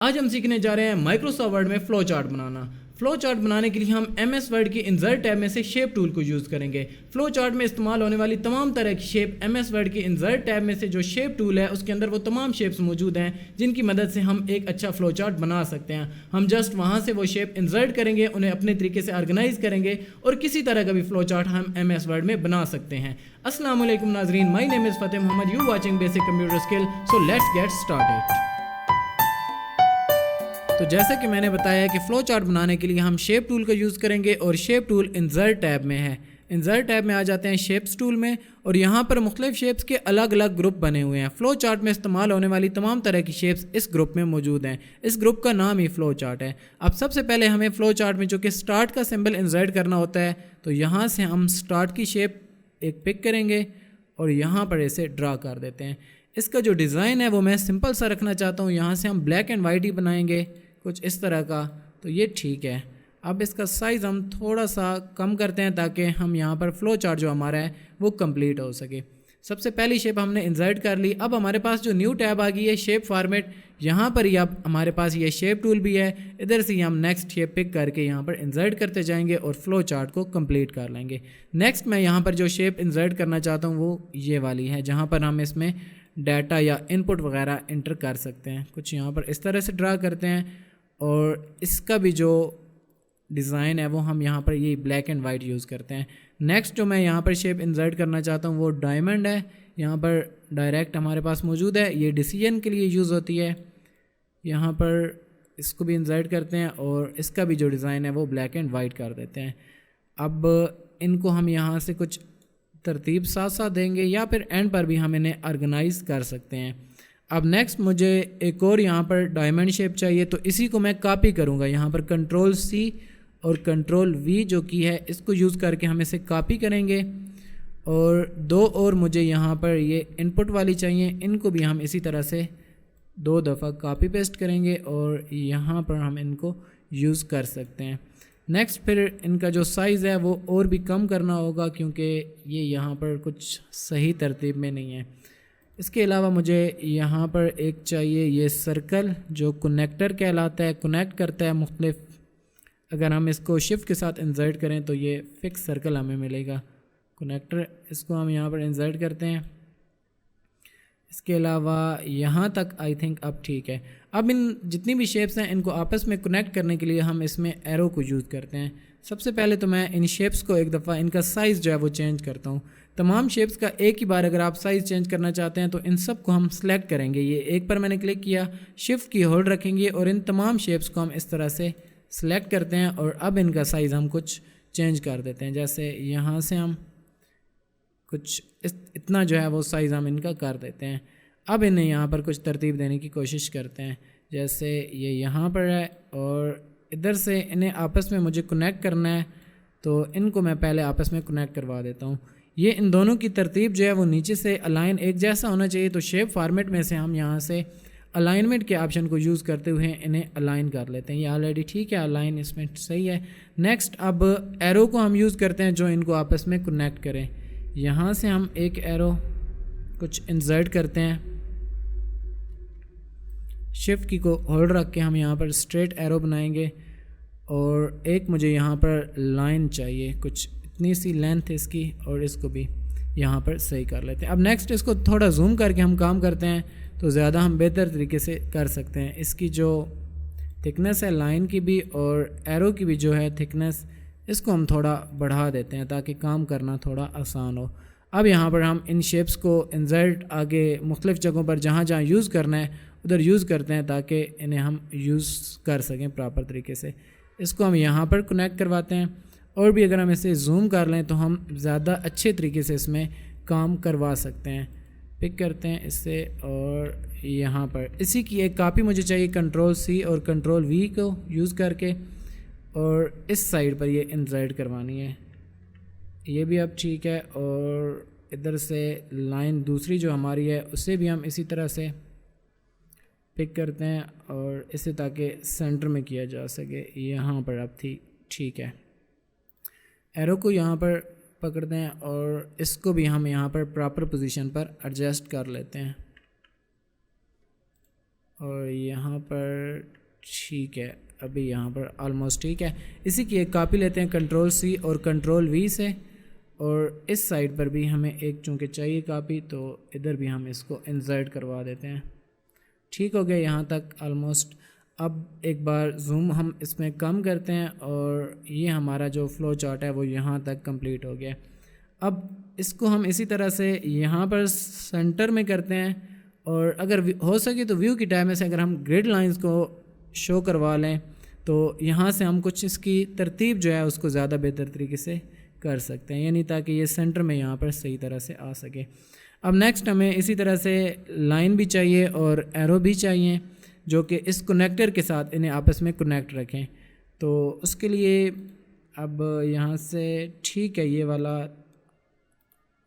आज हम सीखने जा रहे हैं माइक्रोसॉफ्ट वर्ड में फ्लो चार्ट बनाना। फ्लो चार्ट बनाने के लिए हम एमएस वर्ड की इंसर्ट टैब में से शेप टूल को यूज़ करेंगे। फ्लो चार्ट में इस्तेमाल होने वाली तमाम तरह की शेप एमएस वर्ड की इंसर्ट टैब में से जो शेप टूल है उसके अंदर वो तमाम शेप्स मौजूद हैं जिनकी मदद से हम एक अच्छा फ्लो चार्ट बना सकते हैं। हम जस्ट वहाँ से वो शेप इंसर्ट करेंगे, उन्हें अपने तरीके से ऑर्गेनाइज करेंगे और किसी तरह का भी फ्लो चार्ट हम एमएस वर्ड में बना सकते हैं। अस्सलाम वालेकुम नाजरीन, my name is Fateh Mohammad, you watching basic computer skill, so let's get started. तो जैसा कि मैंने बताया कि फ़्लो चार्ट बनाने के लिए हम शेप टूल का यूज़ करेंगे और शेप टूल इंसर्ट टैब में है। इंसर्ट टैब में आ जाते हैं शेप्स टूल में और यहाँ पर मुख्तलिफ शेप्स के अलग अलग ग्रुप बने हुए हैं। फ़्लो चार्ट में इस्तेमाल होने वाली तमाम तरह की शेप्स इस ग्रुप में मौजूद हैं। इस ग्रुप का नाम ही फ़्लो चार्ट है। अब सबसे पहले हमें फ़्लो चार्ट में जो कि स्टार्ट का सिंबल इंसर्ट करना होता है, तो यहाँ से हम स्टार्ट की शेप एक पिक करेंगे और यहाँ पर इसे ड्रा कर देते हैं। इसका जो डिज़ाइन है वो मैं सिंपल सा रखना चाहता हूँ। यहाँ से हम ब्लैक एंड वाइट ही बनाएंगे कुछ इस तरह का, तो ये ठीक है। अब इसका साइज़ हम थोड़ा सा कम करते हैं ताकि हम यहाँ पर फ़्लो चार्ट जो हमारा है वो कंप्लीट हो सके। सबसे पहली शेप हमने इंसर्ट कर ली। अब हमारे पास जो न्यू टैब आ गई है शेप फॉर्मेट, यहाँ पर ही अब हमारे पास ये शेप टूल भी है। इधर से ही हम नेक्स्ट शेप पिक करके यहाँ पर इंसर्ट करते जाएंगे और फ़्लो चार्ट को कंप्लीट कर लेंगे। नेक्स्ट मैं यहाँ पर जो शेप इंसर्ट करना चाहता हूँ वो ये वाली है, जहाँ पर हम इसमें डाटा या इनपुट वगैरह इंटर कर सकते हैं। कुछ यहाँ पर इस तरह से ड्रा करते हैं और इसका भी जो डिज़ाइन है वो हम यहाँ पर ये ब्लैक एंड वाइट यूज़ करते हैं। नेक्स्ट जो मैं यहाँ पर शेप इंसर्ट करना चाहता हूँ वो डायमंड है। यहाँ पर डायरेक्ट हमारे पास मौजूद है, ये डिसीजन के लिए यूज़ होती है। यहाँ पर इसको भी इंसर्ट करते हैं और इसका भी जो डिज़ाइन है वो ब्लैक एंड वाइट कर देते हैं। अब इनको हम यहाँ से कुछ तरतीब साथ साथ देंगे या फिर एंड पर भी हम इन्हें ऑर्गेनाइज कर सकते हैं। अब नेक्स्ट मुझे एक और यहाँ पर डायमंड शेप चाहिए, तो इसी को मैं कॉपी करूँगा। यहाँ पर कंट्रोल सी और कंट्रोल वी जो की है इसको यूज़ करके हम इसे कॉपी करेंगे और दो और मुझे यहाँ पर ये इनपुट वाली चाहिए, इनको भी हम इसी तरह से 2 दफ़ा कॉपी पेस्ट करेंगे और यहाँ पर हम इनको यूज़ कर सकते हैं। नेक्स्ट फिर इनका जो साइज़ है वो और भी कम करना होगा क्योंकि ये यहाँ पर कुछ सही तरतीब में नहीं है। इसके अलावा मुझे यहाँ पर एक चाहिए ये सर्कल जो कनेक्टर कहलाता है, कनेक्ट करता है मुख्तलिफ। अगर हम इसको शिफ्ट के साथ इंसर्ट करें तो ये फिक्स सर्कल हमें मिलेगा कनेक्टर। इसको हम यहाँ पर इंसर्ट करते हैं। इसके अलावा यहाँ तक आई थिंक अब ठीक है। अब इन जितनी भी शेप्स हैं इनको आपस में कनेक्ट करने के लिए हम इसमें एरो को यूज़ करते हैं। सबसे पहले तो मैं इन शेप्स को एक दफ़ा इनका साइज़ जो है वो चेंज करता हूँ। तमाम शेप्स का एक ही बार अगर आप साइज़ चेंज करना चाहते हैं तो इन सब को हम सेलेक्ट करेंगे। ये एक पर मैंने क्लिक किया, शिफ्ट की होल्ड रखेंगे और इन तमाम शेप्स को हम इस तरह से सेलेक्ट करते हैं और अब इनका साइज़ हम कुछ चेंज कर देते हैं। जैसे यहाँ से हम कुछ इतना जो है वो साइज़ हम इनका कर देते हैं। अब इन्हें यहाँ पर कुछ तरतीब देने की कोशिश करते हैं। जैसे ये यहाँ पर है और इधर से इन्हें आपस में मुझे कनेक्ट करना है, तो इनको मैं पहले आपस में कनेक्ट करवा देता हूँ। ये इन दोनों की तरतीब जो है वो नीचे से अलाइन एक जैसा होना चाहिए, तो शेप फॉर्मेट में से हम यहाँ से अलाइनमेंट के ऑप्शन को यूज़ करते हुए इन्हें अलाइन कर लेते हैं। ये ऑलरेडी ठीक है, अलाइन इसमें सही है। नेक्स्ट अब एरो को हम यूज़ करते हैं जो इनको आपस में कनेक्ट करें। यहाँ से हम एक एरो कुछ इंसर्ट करते हैं, शिफ्ट की को होल्ड रख के हम यहाँ पर स्ट्रेट एरो बनाएंगे और एक मुझे यहाँ पर लाइन चाहिए, कुछ इतनी सी लेंथ इसकी, और इसको भी यहाँ पर सही कर लेते हैं। अब नेक्स्ट इसको थोड़ा जूम करके हम काम करते हैं तो ज़्यादा हम बेहतर तरीके से कर सकते हैं। इसकी जो थिकनेस है लाइन की भी और एरो की भी जो है थिकनेस, इसको हम थोड़ा बढ़ा देते हैं ताकि काम करना थोड़ा आसान हो। अब यहाँ पर हम इन शेप्स को इंसर्ट आगे मुख्तलिफ जगहों पर जहाँ जहाँ यूज़ करना है उधर यूज़ करते हैं ताकि इन्हें हम यूज़ कर सकें प्रॉपर तरीके से। इसको हम यहाँ पर कनेक्ट करवाते हैं और भी अगर हम इसे जूम कर लें तो हम ज़्यादा अच्छे तरीके से इसमें काम करवा सकते हैं। पिक करते हैं इससे और यहाँ पर इसी की एक कॉपी मुझे चाहिए कंट्रोल सी और कंट्रोल वी को यूज़ करके, और इस साइड पर ये इंसर्ट करवानी है। ये भी अब ठीक है और इधर से लाइन दूसरी जो हमारी है उसे भी हम इसी तरह से पिक करते हैं और इसे ताकि सेंटर में किया जा सके। यहाँ पर अब ठीक है। एरो को यहाँ पर पकड़ते हैं और इसको भी हम यहाँ पर प्रॉपर पोजीशन पर एडजस्ट कर लेते हैं और यहाँ पर ठीक है, अभी यहाँ पर ऑलमोस्ट ठीक है। इसी की एक कॉपी लेते हैं कंट्रोल सी और कंट्रोल वी से, और इस साइड पर भी हमें एक चूँकि चाहिए कॉपी, तो इधर भी हम इसको इंसर्ट करवा देते हैं। ठीक हो गया यहाँ तक ऑलमोस्ट। अब एक बार जूम हम इसमें कम करते हैं और ये हमारा जो फ़्लो चार्ट है वो यहाँ तक कंप्लीट हो गया। अब इसको हम इसी तरह से यहाँ पर सेंटर में करते हैं, और अगर हो सके तो व्यू की टैब में से अगर हम ग्रिड लाइंस को शो करवा लें तो यहाँ से हम कुछ इसकी तरतीब जो है उसको ज़्यादा बेहतर तरीके से कर सकते हैं, यानी ताकि ये सेंटर में यहाँ पर सही तरह से आ सके। अब नेक्स्ट हमें इसी तरह से लाइन भी चाहिए और एरो भी चाहिए जो कि इस कनेक्टर के साथ इन्हें आपस में कनेक्ट रखें। तो उसके लिए अब यहाँ से ठीक है, ये वाला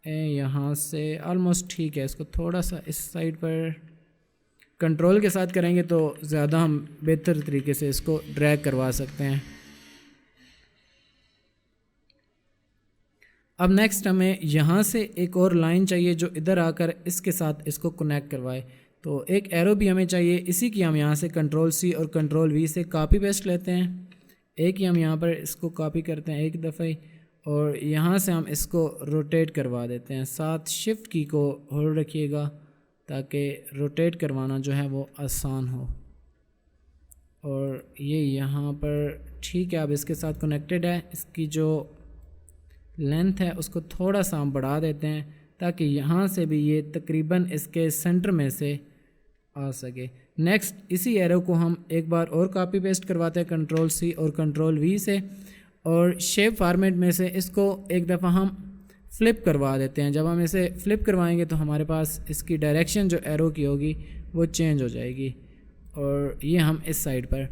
यहाँ से ऑलमोस्ट ठीक है, इसको थोड़ा सा इस साइड पर कंट्रोल के साथ करेंगे तो ज़्यादा हम बेहतर तरीके से इसको ड्रैग करवा सकते हैं। अब नेक्स्ट हमें यहाँ से एक और लाइन चाहिए जो इधर आकर इसके साथ इसको कनेक्ट करवाए, तो एक एरो भी हमें चाहिए। इसी की हम यहाँ से कंट्रोल सी और कंट्रोल वी से कॉपी पेस्ट लेते हैं। एक ही हम यहाँ पर इसको कॉपी करते हैं एक दफ़े, और यहाँ से हम इसको रोटेट करवा देते हैं। साथ शिफ्ट की को होल्ड रखिएगा ताकि रोटेट करवाना जो है वो आसान हो। और ये यहाँ पर ठीक है, अब इसके साथ कनेक्टेड है। इसकी जो लेंथ है उसको थोड़ा सा हम बढ़ा देते हैं ताकि यहाँ से भी ये तकरीबन इसके सेंटर में से आ सके। नेक्स्ट इसी एरो को हम एक बार और कॉपी पेस्ट करवाते हैं कंट्रोल सी और कंट्रोल वी से, और शेप फॉर्मेट में से इसको एक दफ़ा हम फ्लिप करवा देते हैं। जब हम इसे फ्लिप करवाएंगे तो हमारे पास इसकी डायरेक्शन जो एरो की होगी वो चेंज हो जाएगी, और ये हम इस साइड पर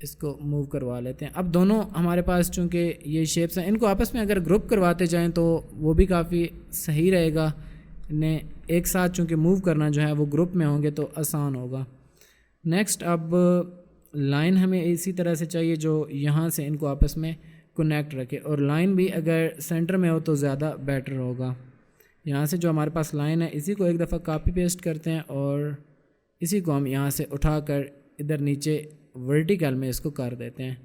इसको मूव करवा लेते हैं। अब दोनों हमारे पास चूँकि ये शेप्स हैं, इनको आपस में अगर ग्रुप करवाते जाएं तो वो भी काफ़ी सही रहेगा। इन्हें एक साथ चूँकि मूव करना जो है वो ग्रुप में होंगे तो आसान होगा। नेक्स्ट अब लाइन हमें इसी तरह से चाहिए जो यहाँ से इनको आपस में कनेक्ट रखे, और लाइन भी अगर सेंटर में हो तो ज़्यादा बेटर होगा। यहाँ से जो हमारे पास लाइन है इसी को एक दफ़ा कॉपी पेस्ट करते हैं और इसी को हम यहाँ से उठाकर इधर नीचे वर्टिकल में इसको कर देते हैं।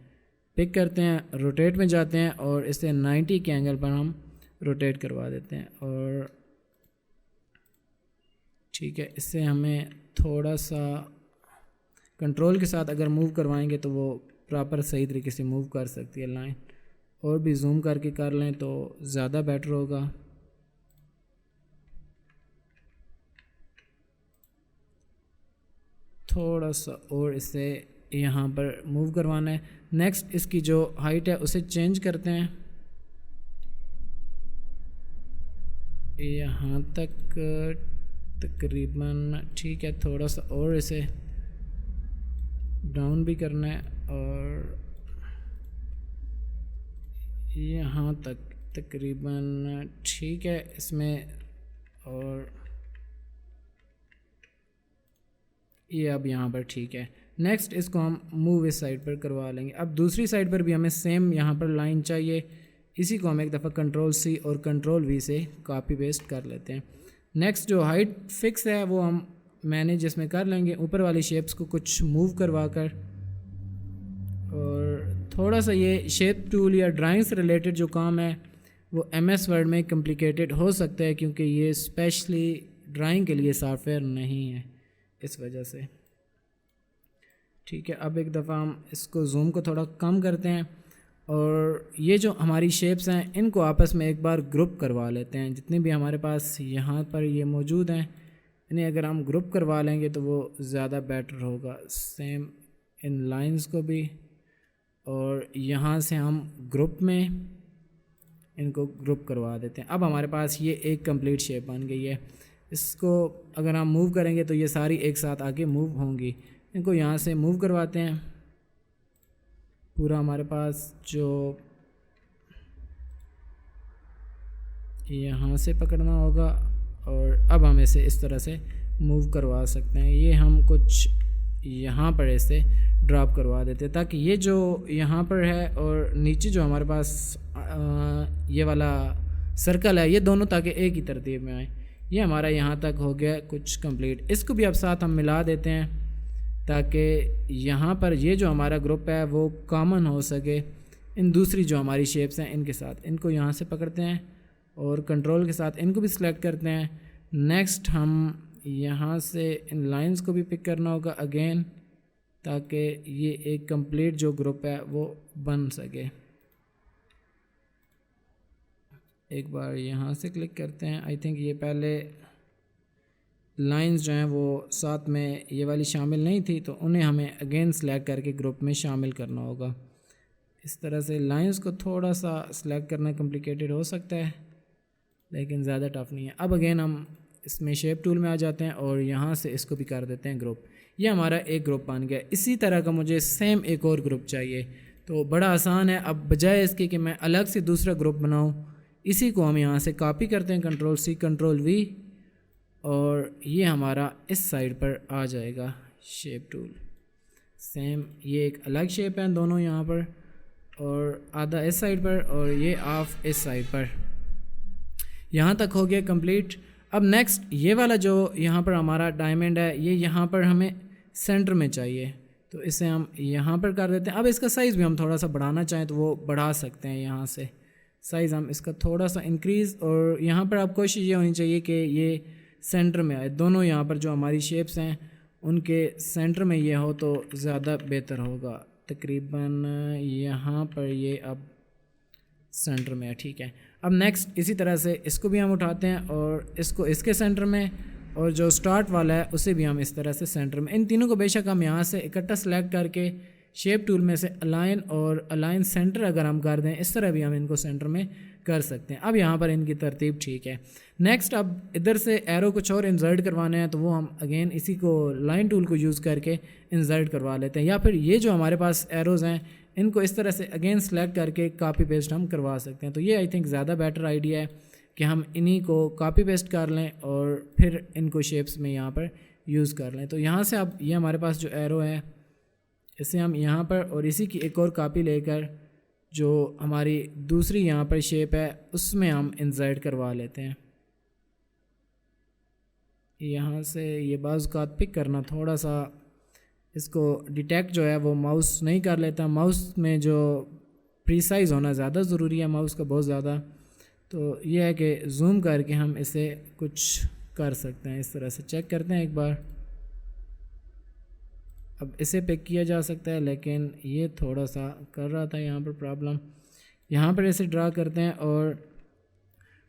पिक करते हैं, रोटेट में जाते हैं और इसे 90 के एंगल पर हम रोटेट करवा देते हैं। और ठीक है, इससे हमें थोड़ा सा कंट्रोल के साथ अगर मूव करवाएंगे तो वो प्रॉपर सही तरीके से मूव कर सकती है लाइन। और भी जूम करके कर लें तो ज़्यादा बेटर होगा। थोड़ा सा और इसे यहाँ पर मूव करवाना है। नेक्स्ट इसकी जो हाइट है उसे चेंज करते हैं यहाँ तक तकरीबन ठीक है। थोड़ा सा और इसे डाउन भी करना है और यहाँ तक तकरीबन ठीक है इसमें, और ये अब यहाँ पर ठीक है। नेक्स्ट इसको हम मूव इस साइड पर करवा लेंगे। अब दूसरी साइड पर भी हमें सेम यहाँ पर लाइन चाहिए। इसी को हम एक दफ़ा कंट्रोल सी और कंट्रोल वी से कॉपी पेस्ट कर लेते हैं। नेक्स्ट जो हाइट फिक्स है वो हम मैनेज इसमें कर लेंगे, ऊपर वाली शेप्स को कुछ मूव करवा कर। और थोड़ा सा ये शेप टूल या ड्राइंग से रिलेटेड जो काम है वो MS वर्ड में कॉम्प्लिकेटेड हो सकता है क्योंकि ये स्पेशली ड्राइंग के लिए सॉफ्टवेयर नहीं है, इस वजह से। ठीक है, अब एक दफ़ा हम इसको जूम को थोड़ा कम करते हैं और ये जो हमारी शेप्स हैं इनको आपस में एक बार ग्रुप करवा लेते हैं। जितने भी हमारे पास यहाँ पर ये मौजूद हैं इन्हें अगर हम ग्रुप करवा लेंगे तो वो ज़्यादा बेटर होगा। सेम इन लाइंस को भी, और यहाँ से हम ग्रुप में इनको ग्रुप करवा देते हैं। अब हमारे पास ये एक कंप्लीट शेप बन गई है। इसको अगर हम मूव करेंगे तो ये सारी एक साथ आगे मूव होंगी। इनको यहाँ से मूव करवाते हैं। पूरा हमारे पास जो यहाँ से पकड़ना होगा और अब हम इसे इस तरह से मूव करवा सकते हैं। ये हम कुछ यहाँ पर ऐसे ड्रॉप करवा देते हैं ताकि ये जो यहाँ पर है और नीचे जो हमारे पास ये वाला सर्कल है ये दोनों ताकि एक ही तरतीब में आए। ये हमारा यहाँ तक हो गया कुछ कंप्लीट। इसको भी अब साथ हम मिला देते हैं ताकि यहाँ पर ये जो हमारा ग्रुप है वो कॉमन हो सके इन दूसरी जो हमारी शेप्स हैं इनके साथ। इनको यहाँ से पकड़ते हैं और कंट्रोल के साथ इनको भी सिलेक्ट करते हैं। नेक्स्ट हम यहाँ से इन लाइंस को भी पिक करना होगा अगेन, ताकि ये एक कंप्लीट जो ग्रुप है वो बन सके। एक बार यहाँ से क्लिक करते हैं। आई थिंक ये पहले लाइंस जो हैं वो साथ में ये वाली शामिल नहीं थी, तो उन्हें हमें अगेन सेलेक्ट करके ग्रुप में शामिल करना होगा। इस तरह से लाइंस को थोड़ा सा सेलेक्ट करना कॉम्प्लिकेटेड हो सकता है, लेकिन ज़्यादा टफ नहीं है। अब अगेन हम इसमें शेप टूल में आ जाते हैं और यहाँ से इसको भी कर देते हैं ग्रुप। ये हमारा एक ग्रुप बन गया। इसी तरह का मुझे सेम एक और ग्रुप चाहिए, तो बड़ा आसान है। अब बजाय इसके कि मैं अलग से दूसरा ग्रुप बनाऊँ, इसी को हम यहाँ से कॉपी करते हैं, कंट्रोल सी कंट्रोल वी, और ये हमारा इस साइड पर आ जाएगा शेप टूल। सेम ये एक अलग शेप है दोनों यहाँ पर, और आधा इस साइड पर और ये ऑफ इस साइड पर। यहाँ तक हो गया कंप्लीट। अब नेक्स्ट ये वाला जो यहाँ पर हमारा डायमंड है, ये यहाँ पर हमें सेंटर में चाहिए, तो इसे हम यहाँ पर कर देते हैं। अब इसका साइज़ भी हम थोड़ा सा बढ़ाना चाहें तो वो बढ़ा सकते हैं। यहाँ से साइज़ हम इसका थोड़ा सा इंक्रीज़, और यहाँ पर आप कोशिश ये होनी चाहिए कि ये सेंटर में आए। दोनों यहाँ पर जो हमारी शेप्स हैं उनके सेंटर में ये हो तो ज़्यादा बेहतर होगा। तकरीबन यहाँ पर ये अब सेंटर में है, ठीक है। अब नेक्स्ट इसी तरह से इसको भी हम उठाते हैं और इसको इसके सेंटर में, और जो स्टार्ट वाला है उसे भी हम इस तरह से सेंटर में। इन तीनों को बेशक हम यहाँ से इकट्ठा सेलेक्ट करके शेप टूल में से अलाइन और अलाइन सेंटर अगर हम कर दें, इस तरह भी हम इनको सेंटर में कर सकते हैं। अब यहाँ पर इनकी तरतीब ठीक है। नेक्स्ट अब इधर से एरो कुछ और इंसर्ट करवाने हैं, तो वो हम अगेन इसी को लाइन टूल को यूज़ करके इंसर्ट करवा लेते हैं, या फिर ये जो हमारे पास एरोज़ हैं इनको इस तरह से अगेन सेलेक्ट करके कॉपी पेस्ट हम करवा सकते हैं। तो ये आई थिंक ज़्यादा बेटर आइडिया है कि हम इन्हीं को कॉपी पेस्ट कर लें और फिर इनको शेप्स में यहाँ पर यूज़ कर लें। तो यहाँ से अब ये हमारे पास जो एरो है इसे हम यहाँ पर, और इसी की एक और कॉपी लेकर जो हमारी दूसरी यहाँ पर शेप है उसमें हम इंसर्ट करवा लेते हैं। यहाँ से ये बाज़ का पिक करना थोड़ा सा इसको डिटेक्ट जो है वो माउस नहीं कर लेता। माउस में जो प्रीसाइज होना ज़्यादा ज़रूरी है माउस का, बहुत ज़्यादा। तो ये है कि जूम करके हम इसे कुछ कर सकते हैं। इस तरह से चेक करते हैं एक बार। अब इसे पिक किया जा सकता है, लेकिन ये थोड़ा सा कर रहा था यहाँ पर प्रॉब्लम। यहाँ पर इसे ड्रा करते हैं और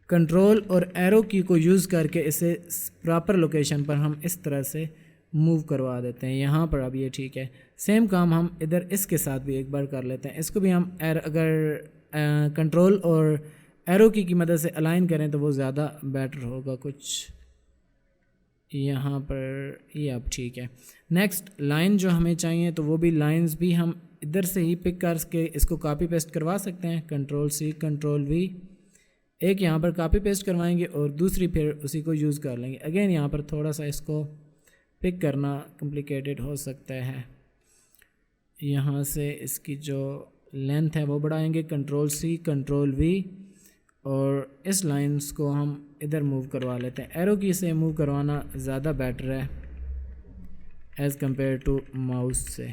कंट्रोल और एरो की को यूज़ करके इसे प्रॉपर लोकेशन पर हम इस तरह से मूव करवा देते हैं यहाँ पर। अब ये ठीक है। सेम काम हम इधर इसके साथ भी एक बार कर लेते हैं। इसको भी हम अगर कंट्रोल और एरो की मदद से अलाइन करें तो वो ज़्यादा बेटर होगा कुछ यहाँ पर। ये अब ठीक है। नेक्स्ट लाइन जो हमें चाहिए, तो वो भी लाइंस भी हम इधर से ही पिक करके इसको कॉपी पेस्ट करवा सकते हैं। कंट्रोल सी कंट्रोल वी, एक यहाँ पर कॉपी पेस्ट करवाएंगे और दूसरी फिर उसी को यूज़ कर लेंगे। अगेन यहाँ पर थोड़ा सा इसको पिक करना कॉम्प्लिकेटेड हो सकता है। यहाँ से इसकी जो लेंथ है वो बढ़ाएंगे, कंट्रोल सी कंट्रोल वी, और इस लाइंस को हम इधर मूव करवा लेते हैं। एरो की से मूव करवाना ज़्यादा बेटर है एज़ कंपेयर टू माउस से।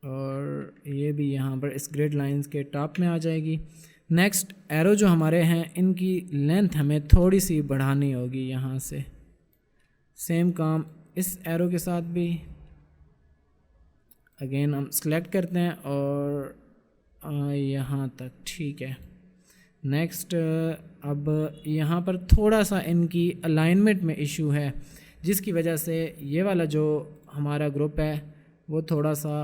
और ये भी यहाँ पर इस ग्रिड लाइंस के टॉप में आ जाएगी। नेक्स्ट एरो जो हमारे हैं इनकी लेंथ हमें थोड़ी सी बढ़ानी होगी। यहाँ से सेम काम इस एरो के साथ भी अगेन हम सेलेक्ट करते हैं और यहाँ तक ठीक है। नेक्स्ट अब यहाँ पर थोड़ा सा इनकी अलाइनमेंट में इशू है, जिसकी वजह से ये वाला जो हमारा ग्रुप है वो थोड़ा सा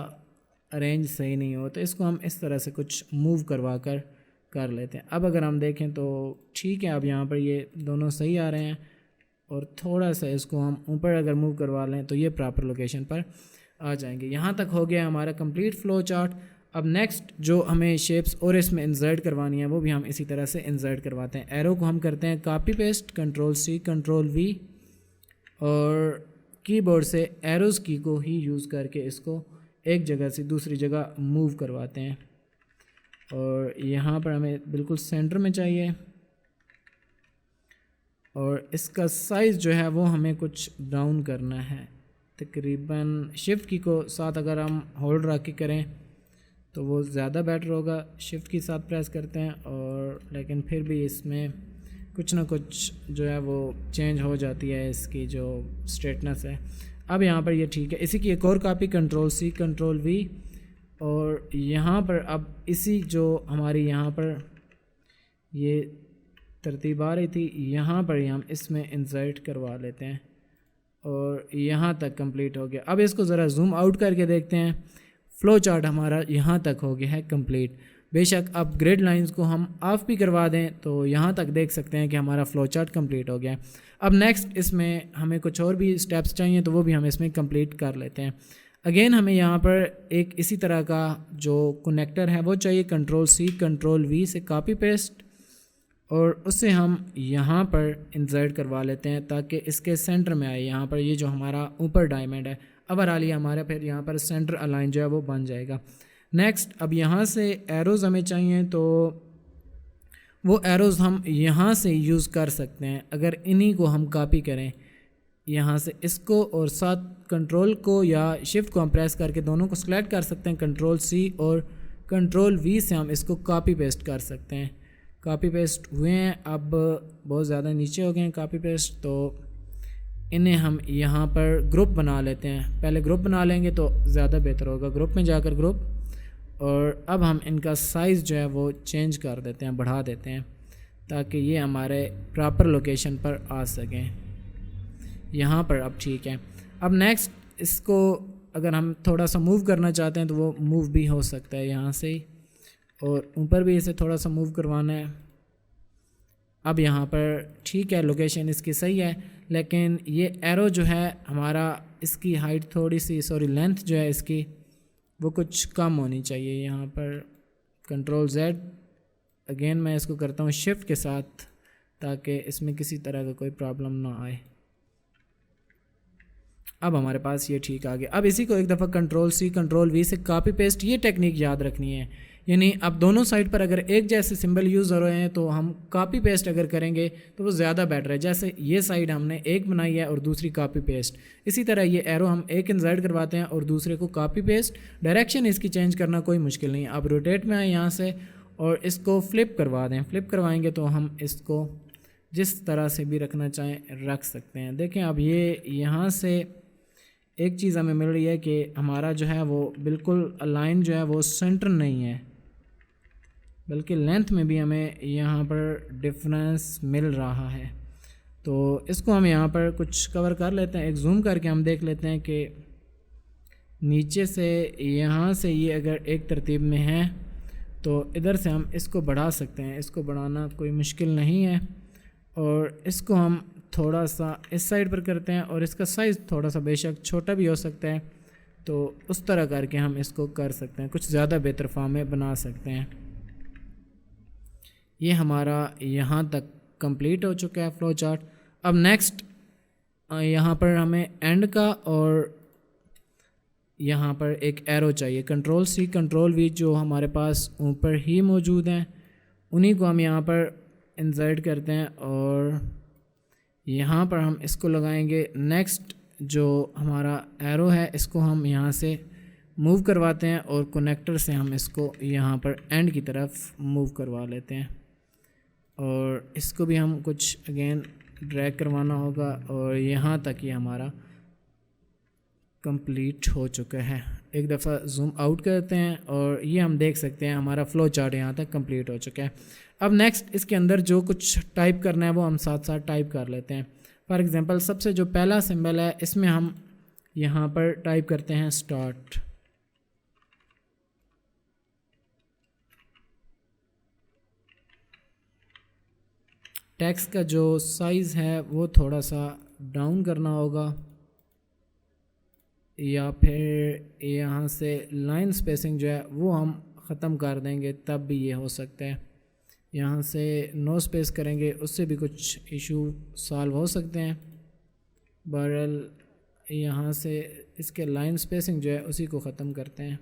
अरेंज सही नहीं हो। तो इसको हम इस तरह से कुछ मूव करवा कर लेते हैं। अब अगर हम देखें तो ठीक है, अब यहाँ पर ये दोनों सही आ रहे हैं, और थोड़ा सा इसको हम ऊपर अगर मूव करवा लें तो ये प्रॉपर लोकेशन पर आ जाएंगे। यहाँ तक हो गया हमारा कंप्लीट फ्लो चार्ट। अब नेक्स्ट जो हमें शेप्स और इसमें इंसर्ट करवानी है वो भी हम इसी तरह से इंसर्ट करवाते हैं। एरो को हम करते हैं copy paste, control C control V, और कीबोर्ड से एरोज़ की को ही यूज़ करके इसको एक जगह से दूसरी जगह मूव करवाते हैं। और यहाँ पर हमें बिल्कुल सेंटर में चाहिए, और इसका साइज़ जो है वो हमें कुछ डाउन करना है, तकरीबन शिफ्ट की को साथ अगर हम होल्ड रख के करें तो वो ज़्यादा बेटर होगा। शिफ्ट की साथ प्रेस करते हैं और लेकिन फिर भी इसमें कुछ ना कुछ जो है वो चेंज हो जाती है, इसकी जो स्ट्रेटनेस है। अब यहाँ पर ये ठीक है। इसी की एक और copy control C control V, और यहाँ पर अब इसी जो हमारी यहाँ पर ये तरतीब आ रही थी, यहाँ पर ही हम इसमें इंसर्ट करवा लेते हैं और यहाँ तक कंप्लीट हो गया। अब इसको ज़रा जूम आउट करके देखते हैं। फ़्लो चार्ट हमारा यहाँ तक हो गया है कंप्लीट। बेशक अब ग्रिड लाइंस को हम ऑफ भी करवा दें तो यहाँ तक देख सकते हैं कि हमारा फ़्लो चार्ट कंप्लीट हो गया है। अब नेक्स्ट इसमें हमें कुछ और भी स्टेप्स चाहिए तो वो भी हम इसमें कंप्लीट कर लेते हैं। अगेन हमें यहाँ पर एक इसी तरह का जो कनेक्टर है वो चाहिए, कंट्रोल सी कंट्रोल वी से कॉपी पेस्ट, और उससे हम यहाँ पर इंसर्ट करवा लेते हैं ताकि इसके सेंटर में आए। यहाँ पर ये जो हमारा ऊपर डायमंड है ओवरऑल हमारा फिर यहाँ पर सेंटर अलाइन जो है वो बन जाएगा। नेक्स्ट अब यहाँ से एरोज़ हमें चाहिए तो वो एरोज़ हम यहाँ से यूज़ कर सकते हैं। अगर इन्हीं को हम कॉपी करें यहाँ से इसको और साथ कंट्रोल को या शिफ्ट को हम प्रेस करके दोनों को सिलेक्ट कर सकते हैं, कंट्रोल सी और कंट्रोल वी से हम इसको कॉपी पेस्ट कर सकते हैं। कॉपी पेस्ट हुए हैं, अब बहुत ज़्यादा नीचे हो गए हैं कॉपी पेस्ट, तो इन्हें हम यहाँ पर ग्रुप बना लेते हैं। पहले ग्रुप बना लेंगे तो ज़्यादा बेहतर होगा। ग्रुप में जाकर ग्रुप, और अब हम इनका साइज़ जो है वो चेंज कर देते हैं, बढ़ा देते हैं ताकि ये हमारे प्रॉपर लोकेशन पर आ सकें। यहाँ पर अब ठीक है। अब नेक्स्ट इसको अगर हम थोड़ा सा मूव करना चाहते हैं तो वो मूव भी हो सकता है यहाँ से ही, और ऊपर भी इसे थोड़ा सा मूव करवाना है। अब यहाँ पर ठीक है, लोकेशन इसकी सही है, लेकिन ये एरो जो है हमारा इसकी हाइट थोड़ी सी लेंथ जो है इसकी वो कुछ कम होनी चाहिए। यहाँ पर कंट्रोल जेड, अगेन मैं इसको करता हूँ शिफ्ट के साथ ताकि इसमें किसी तरह का कोई प्रॉब्लम ना आए। अब हमारे पास ये ठीक आ गया। अब इसी को एक दफ़ा कंट्रोल सी कंट्रोल वी से कॉपी पेस्ट, ये टेक्निक याद रखनी है। यानी अब दोनों साइड पर अगर एक जैसे सिंबल यूज़ हो रहे हैं तो हम कॉपी पेस्ट अगर करेंगे तो वो ज़्यादा बेटर है। जैसे ये साइड हमने एक बनाई है और दूसरी कॉपी पेस्ट, इसी तरह ये एरो हम एक इंसर्ट करवाते हैं और दूसरे को कॉपी पेस्ट। डायरेक्शन इसकी चेंज करना कोई मुश्किल नहीं है। अब रोटेट में आए यहाँ से और इसको फ्लिप करवा दें। फ्लिप करवाएंगे तो हम इसको जिस तरह से भी रखना चाहें रख सकते हैं। देखें अब ये यहाँ से एक चीज़ हमें मिल रही है कि हमारा जो है वो बिल्कुल अलाइन जो है वो सेंटर नहीं है, बल्कि लेंथ में भी हमें यहाँ पर डिफरेंस मिल रहा है। तो इसको हम यहाँ पर कुछ कवर कर लेते हैं। एक जूम करके हम देख लेते हैं कि नीचे से यहाँ से ये अगर एक तरतीब में है तो इधर से हम इसको बढ़ा सकते हैं। इसको बढ़ाना कोई मुश्किल नहीं है, और इसको हम थोड़ा सा इस साइड पर करते हैं और इसका साइज़ थोड़ा सा बेशक छोटा भी हो सकता है, तो उस तरह करके हम इसको कर सकते हैं, कुछ ज़्यादा बेहतर फॉर्म में बना सकते हैं। ये हमारा यहाँ तक कंप्लीट हो चुका है फ्लो चार्ट। अब नेक्स्ट यहाँ पर हमें एंड का और यहाँ पर एक एरो चाहिए, कंट्रोल सी कंट्रोल वी जो हमारे पास ऊपर ही मौजूद हैं, उन्हीं को हम यहाँ पर इंसर्ट करते हैं और यहाँ पर हम इसको लगाएंगे। नेक्स्ट जो हमारा एरो है इसको हम यहाँ से मूव करवाते हैं और कनेक्टर से हम इसको यहाँ पर एंड की तरफ मूव करवा लेते हैं, और इसको भी हम कुछ अगेन ड्रैग करवाना होगा और यहाँ तक ये हमारा कंप्लीट हो चुका है। एक दफ़ा जूम आउट करते हैं और ये हम देख सकते हैं हमारा फ़्लो चार्ट यहाँ तक कंप्लीट हो चुका है। अब नेक्स्ट इसके अंदर जो कुछ टाइप करना है वो हम साथ साथ टाइप कर लेते हैं। फॉर एग्ज़ाम्पल सबसे जो पहला सिंबल है इसमें हम यहाँ पर टाइप करते हैं स्टार्ट। टेक्स्ट का जो साइज़ है वो थोड़ा सा डाउन करना होगा, या फिर यहाँ से लाइन स्पेसिंग जो है वो हम ख़त्म कर देंगे तब भी ये हो सकता है। यहाँ से नो स्पेस करेंगे उससे भी कुछ इशू सॉल्व हो सकते हैं। बहरहाल यहाँ से इसके लाइन स्पेसिंग जो है उसी को ख़त्म करते हैं।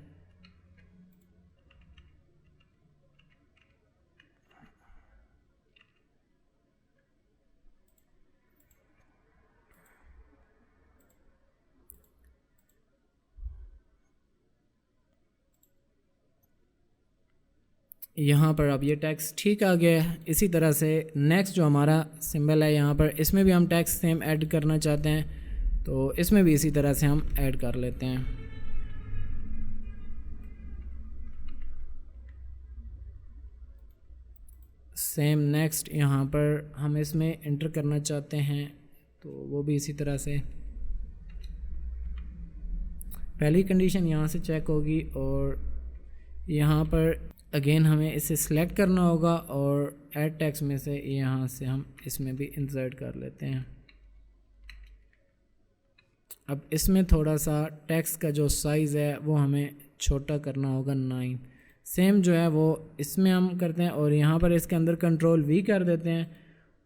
यहाँ पर अब ये टेक्स्ट ठीक आ गया है। इसी तरह से नेक्स्ट जो हमारा सिंबल है यहाँ पर, इसमें भी हम टेक्स्ट सेम ऐड करना चाहते हैं, तो इसमें भी इसी तरह से हम ऐड कर लेते हैं। सेम नेक्स्ट यहाँ पर हम इसमें इंटर करना चाहते हैं, तो वो भी इसी तरह से पहली कंडीशन यहाँ से चेक होगी और यहाँ पर अगेन हमें इसे सिलेक्ट करना होगा और ऐड टेक्स्ट में से यहाँ से हम इसमें भी इंसर्ट कर लेते हैं। अब इसमें थोड़ा सा टेक्स्ट का जो साइज़ है वो हमें छोटा करना होगा 9। सेम जो है वो इसमें हम करते हैं और यहाँ पर इसके अंदर कंट्रोल V कर देते हैं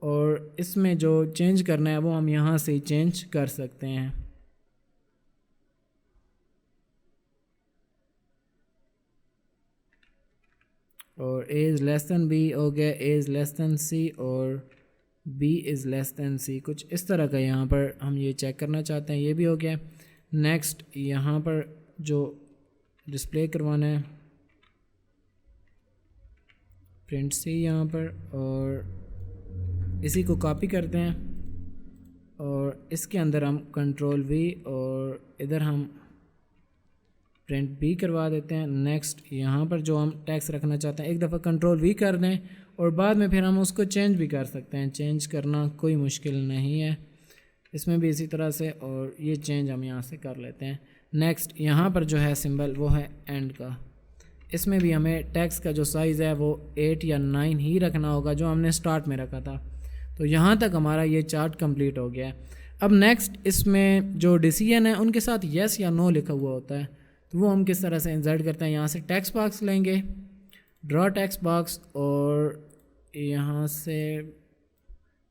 और इसमें जो चेंज करना है वो हम यहाँ से ही चेंज कर सकते हैं। और A is less than B हो गया, A is less than C और B is less than C, कुछ इस तरह का यहाँ पर हम ये चेक करना चाहते हैं। ये भी हो गया। नेक्स्ट यहाँ पर जो डिस्प्ले करवाना है प्रिंट C यहाँ पर, और इसी को कॉपी करते हैं और इसके अंदर हम कंट्रोल V और इधर हम प्रिंट B करवा देते हैं। नेक्स्ट यहाँ पर जो हम टेक्स्ट रखना चाहते हैं एक दफ़ा कंट्रोल V कर दें और बाद में फिर हम उसको चेंज भी कर सकते हैं। चेंज करना कोई मुश्किल नहीं है, इसमें भी इसी तरह से, और ये चेंज हम यहाँ से कर लेते हैं। नेक्स्ट यहाँ पर जो है सिंबल वो है एंड का, इसमें भी हमें टेक्स्ट का जो साइज़ है वो 8 या 9 ही रखना होगा जो हमने स्टार्ट में रखा था। तो यहाँ तक हमारा ये चार्ट कंप्लीट हो गया है। अब नेक्स्ट इसमें जो डिसीजन है उनके साथ येस या नो लिखा हुआ होता है, तो वो हम किस तरह से इंसर्ट करते हैं। यहाँ से टेक्स्ट बॉक्स लेंगे, ड्रॉ टेक्स्ट बॉक्स, और यहाँ से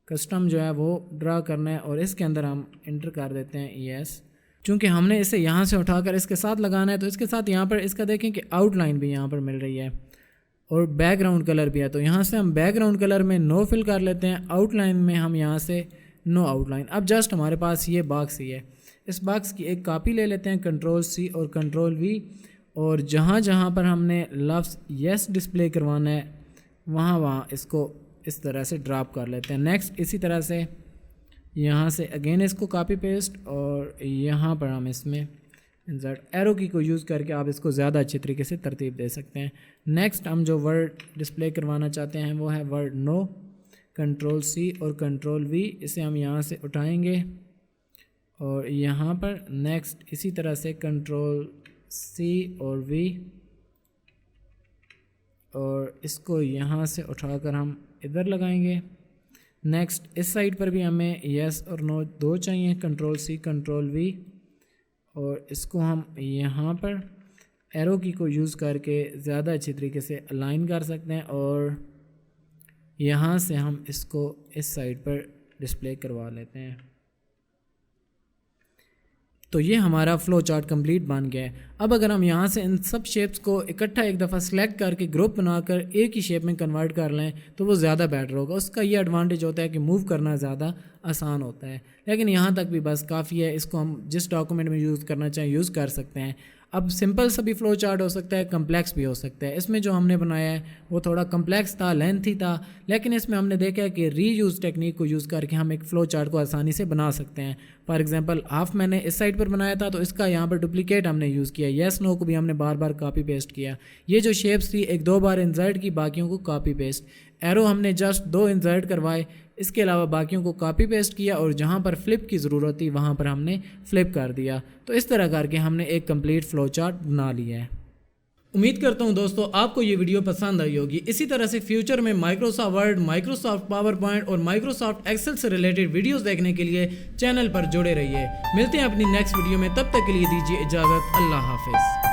कस्टम जो है वो ड्रा करना है और इसके अंदर हम इंटर कर देते हैं येस। चूँकि हमने इसे यहाँ से उठाकर इसके साथ लगाना है तो इसके साथ यहाँ पर इसका देखें कि आउटलाइन भी यहाँ पर मिल रही है और बैकग्राउंड कलर भी है, तो यहाँ से हम बैकग्राउंड कलर में नो फिल कर लेते हैं, आउटलाइन में हम यहाँ से नो आउटलाइन। अब जस्ट हमारे पास ये बॉक्स ही है, इस बॉक्स की एक कॉपी ले लेते हैं, कंट्रोल C और कंट्रोल V, और जहाँ जहाँ पर हमने लफ्ज़ येस डिस्प्ले करवाना है वहाँ इसको इस तरह से ड्रॉप कर लेते हैं। नेक्स्ट इसी तरह से यहाँ से अगेन इसको कॉपी पेस्ट और यहाँ पर हम इसमें इंसर्ट एरो की को यूज़ करके आप इसको ज़्यादा अच्छी तरीके से तरतीब दे सकते हैं। नेक्स्ट हम जो वर्ड डिस्प्ले करवाना चाहते हैं वो है वर्ड नो, कंट्रोल C और कंट्रोल V, इसे हम यहाँ से उठाएंगे और यहाँ पर नेक्स्ट इसी तरह से कंट्रोल C और V, और इसको यहाँ से उठाकर हम इधर लगाएंगे। नेक्स्ट इस साइड पर भी हमें येस और नो दो चाहिए, कंट्रोल C कंट्रोल V, और इसको हम यहाँ पर एरो की को यूज़ करके ज़्यादा अच्छी तरीके से अलाइन कर सकते हैं और यहाँ से हम इसको इस साइड पर डिस्प्ले करवा लेते हैं। तो ये हमारा फ़्लो चार्ट कंप्लीट बन गया है। अब अगर हम यहाँ से इन सब शेप्स को इकट्ठा एक दफ़ा सेलेक्ट करके ग्रुप बनाकर एक ही शेप में कन्वर्ट कर लें तो वो ज़्यादा बेटर होगा। उसका ये एडवांटेज होता है कि मूव करना ज़्यादा आसान होता है। लेकिन यहाँ तक भी बस काफ़ी है, इसको हम जिस डॉक्यूमेंट में यूज़ करना चाहें यूज़ कर सकते हैं। अब सिंपल सा भी फ़्लो चार्ट हो सकता है, कम्प्लेक्स भी हो सकता है। इसमें जो हमने बनाया है वो थोड़ा कम्प्लेक्स था, लेंथी था, लेकिन इसमें हमने देखा है कि रीयूज़ टेक्निक को यूज़ करके हम एक फ़्लो चार्ट को आसानी से बना सकते हैं। फॉर एग्जांपल हाफ मैंने इस साइड पर बनाया था तो इसका यहाँ पर डुप्लीकेट हमने यूज़ किया, येस नो को भी हमने बार बार कॉपी पेस्ट किया। ये जो शेप्स थी एक दो बार इंसर्ट की, बाकियों को कॉपी पेस्ट। एरो हमने जस्ट 2 इंसर्ट करवाए, इसके अलावा बाकियों को कॉपी पेस्ट किया और जहाँ पर फ्लिप की ज़रूरत थी वहाँ पर हमने फ्लिप कर दिया। तो इस तरह करके हमने एक कंप्लीट फ़्लो चार्ट बना लिया है। उम्मीद करता हूँ दोस्तों आपको ये वीडियो पसंद आई होगी। इसी तरह से फ्यूचर में Microsoft word, Microsoft power point और माइक्रोसॉफ्ट एक्सेल से रिलेटेड वीडियोस देखने के लिए चैनल पर जुड़े रहिए। मिलते हैं अपनी नेक्स्ट वीडियो में, तब तक के लिए दीजिए इजाज़त। अल्लाह हाफिज़।